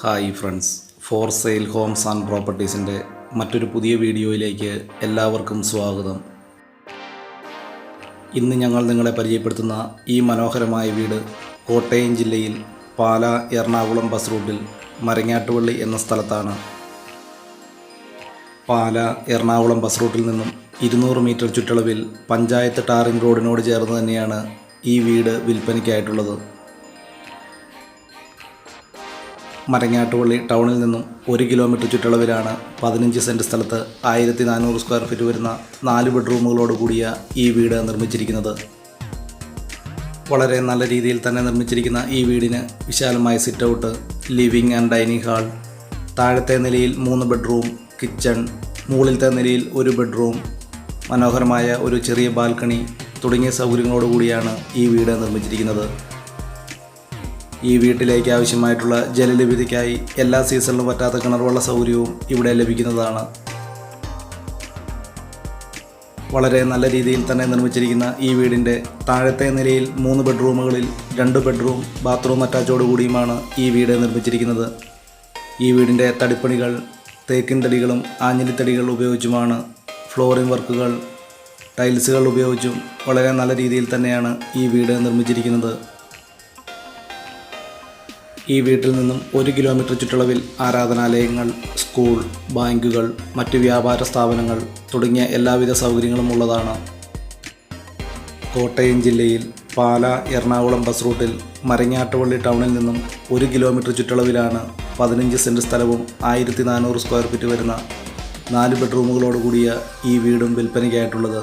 Hi friends, for sale homes and പ്രോപ്പർട്ടീസിൻ്റെ മറ്റൊരു പുതിയ വീഡിയോയിലേക്ക് എല്ലാവർക്കും സ്വാഗതം. ഇന്ന് ഞങ്ങൾ നിങ്ങളെ പരിചയപ്പെടുത്തുന്ന ഈ മനോഹരമായ വീട് കോട്ടയം ജില്ലയിൽ പാലാ എറണാകുളം ബസ് റൂട്ടിൽ മരങ്ങാട്ടുപള്ളി എന്ന സ്ഥലത്താണ്. പാലാ എറണാകുളം ബസ് റൂട്ടിൽ നിന്നും 200 മീറ്റർ ചുറ്റളവിൽ പഞ്ചായത്ത് ടാറിംഗ് റോഡിനോട് ചേർന്ന് തന്നെയാണ് ഈ വീട് വിൽപ്പനയ്ക്കായിട്ടുള്ളത്. മരങ്ങാട്ടുപള്ളി ടൗണിൽ നിന്നും 1 കിലോമീറ്റർ ചുറ്റളവിലാണ് 15 സെൻറ്റ് സ്ഥലത്ത് 1400 സ്ക്വയർ ഫീറ്റ് വരുന്ന 4 ബെഡ്റൂമുകളോട് കൂടിയ ഈ വീട് നിർമ്മിച്ചിരിക്കുന്നത്. വളരെ നല്ല രീതിയിൽ തന്നെ നിർമ്മിച്ചിരിക്കുന്ന ഈ വീടിന് വിശാലമായ sit out, living and dining hall, താഴത്തെ നിലയിൽ 3 ബെഡ്റൂം, കിച്ചൺ, മുകളിലത്തെ നിലയിൽ 1 ബെഡ്റൂം, മനോഹരമായ ഒരു ചെറിയ ബാൽക്കണി തുടങ്ങിയ സൗകര്യങ്ങളോടുകൂടിയാണ് ഈ വീട് നിർമ്മിച്ചിരിക്കുന്നത്. ഈ വീട്ടിലേക്ക് ആവശ്യമായിട്ടുള്ള ജലലഭ്യതയ്ക്കായി എല്ലാ സീസണിലും പറ്റാത്ത കിണർവെള്ള സൗകര്യവും ഇവിടെ ലഭിക്കുന്നതാണ്. വളരെ നല്ല രീതിയിൽ തന്നെ നിർമ്മിച്ചിരിക്കുന്ന ഈ വീടിൻ്റെ താഴത്തെ നിലയിൽ 3 ബെഡ്റൂമുകളിൽ 2 ബെഡ്റൂം, ബാത്റൂം അറ്റാച്ചോട് കൂടിയുമാണ് ഈ വീട് നിർമ്മിച്ചിരിക്കുന്നത്. ഈ വീടിൻ്റെ തടിപ്പണികൾ തേക്കിൻ തടികളും ആഞ്ഞിലിത്തടികൾ ഉപയോഗിച്ചുമാണ്, ഫ്ലോറിംഗ് വർക്കുകൾ ടൈൽസുകൾ ഉപയോഗിച്ചും വളരെ നല്ല രീതിയിൽ തന്നെയാണ് ഈ വീട് നിർമ്മിച്ചിരിക്കുന്നത്. ഈ വീട്ടിൽ നിന്നും 1 കിലോമീറ്റർ ചുറ്റളവിൽ ആരാധനാലയങ്ങൾ, സ്കൂൾ, ബാങ്കുകൾ, മറ്റ് വ്യാപാര സ്ഥാപനങ്ങൾ തുടങ്ങിയ എല്ലാവിധ സൗകര്യങ്ങളും ഉള്ളതാണ്. കോട്ടയം ജില്ലയിൽ പാലാ എറണാകുളം ബസ് റൂട്ടിൽ മരങ്ങാട്ടുപള്ളി ടൗണിൽ നിന്നും 1 കിലോമീറ്റർ ചുറ്റളവിലാണ് 15 സെൻറ്റ് സ്ഥലവും 1400 സ്ക്വയർ ഫീറ്റ് വരുന്ന 4 ബെഡ്റൂമുകളോട് കൂടിയ ഈ വീടും വിൽപ്പനയ്ക്കായിട്ടുള്ളത്.